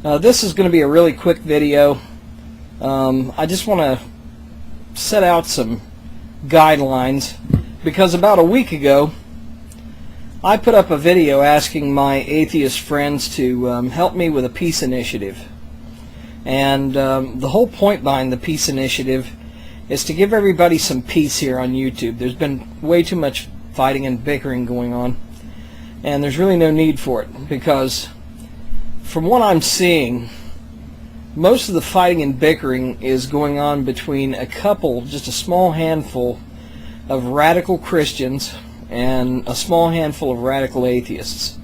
This is going to be a really quick video. I just want to set out some guidelines because about a week ago I put up a video asking my atheist friends to help me with a peace initiative. And the whole point behind the peace initiative is to give everybody some peace here on YouTube. There's been way too much fighting and bickering going on, and there's really no need for it, because from what I'm seeing, most of the fighting and bickering is going on between a couple, just a small handful of radical Christians and a small handful of radical atheists.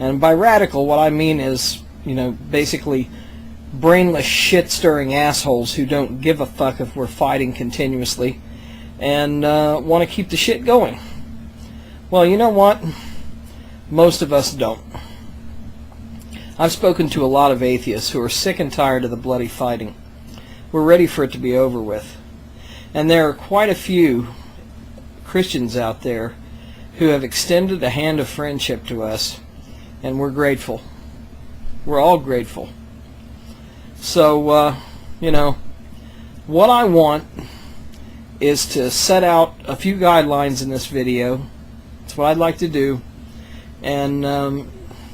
And by radical, what I mean is, basically brainless, shit-stirring assholes who don't give a fuck if we're fighting continuously and want to keep the shit going. Well, you know what? Most of us don't. I've spoken to a lot of atheists who are sick and tired of the bloody fighting. We're ready for it to be over with. And there are quite a few Christians out there who have extended a hand of friendship to us, and we're grateful. We're all grateful. So, what I want is to set out a few guidelines in this video. That's what I'd like to do. And,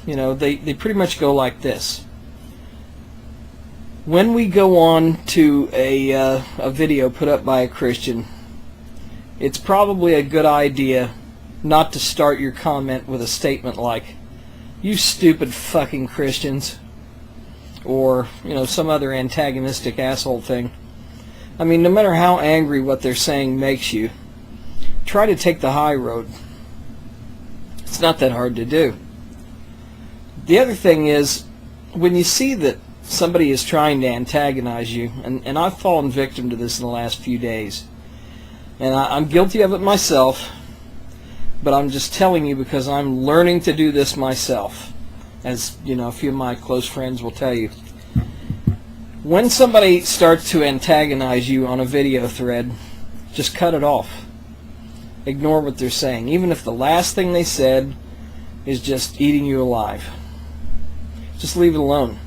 they pretty much go like this. When we go on to a video put up by a Christian, it's probably a good idea not to start your comment with a statement like, "You stupid fucking Christians," or, some other antagonistic asshole thing. I mean, no matter how angry what they're saying makes you, try to take the high road. It's not that hard to do. The other thing is, when you see that somebody is trying to antagonize you, and I've fallen victim to this in the last few days, and I'm guilty of it myself, but I'm just telling you because I'm learning to do this myself, as a few of my close friends will tell you. When somebody starts to antagonize you on a video thread, just cut it off. Ignore what they're saying, even if the last thing they said is just eating you alive. Just leave it alone,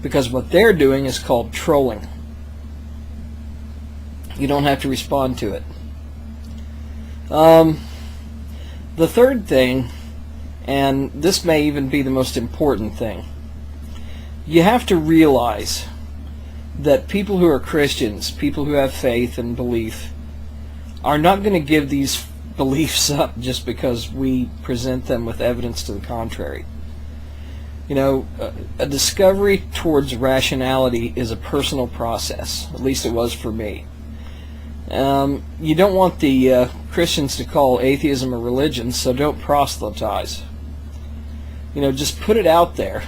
because what they're doing is called trolling. You don't have to respond to it. The third thing, and this may even be the most important thing, you have to realize that people who are Christians, people who have faith and belief, are not going to give these beliefs up just because we present them with evidence to the contrary. A discovery towards rationality is a personal process. At least it was for me. You don't want the Christians to call atheism a religion, so don't proselytize. Just put it out there.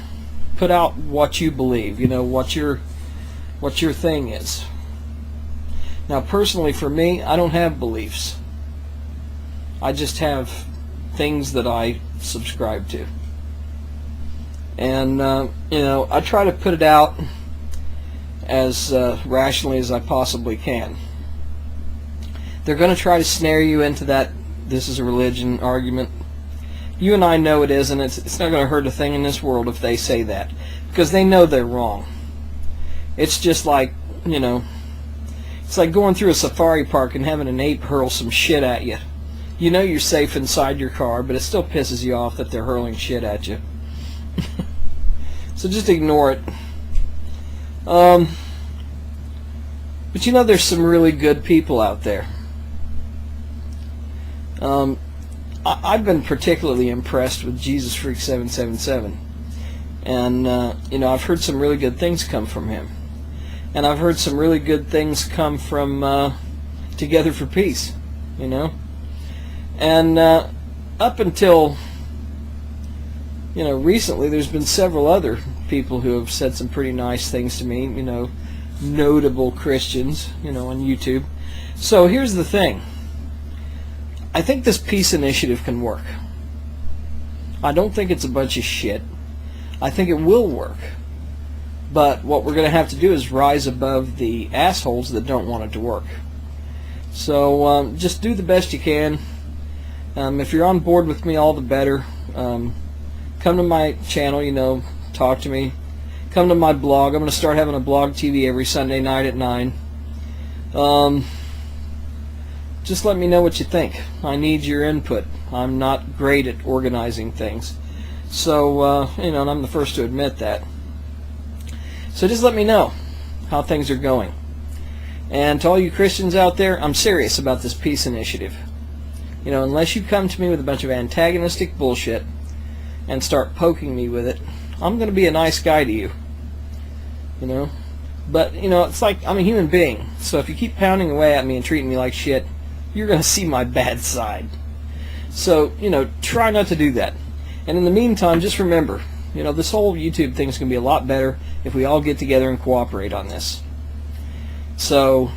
Put out what you believe. What your thing is. Now, personally, for me, I don't have beliefs. I just have things that I subscribe to. And, I try to put it out as rationally as I possibly can. They're going to try to snare you into that this is a religion argument. You and I know it is, and it's not going to hurt a thing in this world if they say that, because they know they're wrong. It's just like, it's like going through a safari park and having an ape hurl some shit at you. You know you're safe inside your car, but it still pisses you off that they're hurling shit at you. So just ignore it. But there's some really good people out there. I've been particularly impressed with Jesus Freak 777, and I've heard some really good things come from him, and I've heard some really good things come from Together for Peace, and up until recently, there's been several other people who have said some pretty nice things to me, notable Christians, on YouTube. So here's the thing. I think this peace initiative can work. I don't think it's a bunch of shit. I think it will work. But what we're going to have to do is rise above the assholes that don't want it to work. So just do the best you can. If you're on board with me, all the better. Come to my channel, talk to me. come to my blog. I'm going to start having a blog TV every Sunday night at 9. Just let me know what you think. I need your input. I'm not great at organizing things. So, and I'm the first to admit that. So just let me know how things are going. And to all you Christians out there, I'm serious about this peace initiative. Unless you come to me with a bunch of antagonistic bullshit and start poking me with it, I'm going to be a nice guy to you. But, it's like I'm a human being. So if you keep pounding away at me and treating me like shit, you're going to see my bad side. So, try not to do that. And in the meantime, just remember, this whole YouTube thing is going to be a lot better if we all get together and cooperate on this. So,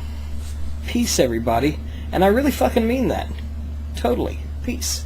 peace, everybody. And I really fucking mean that. Totally. Peace.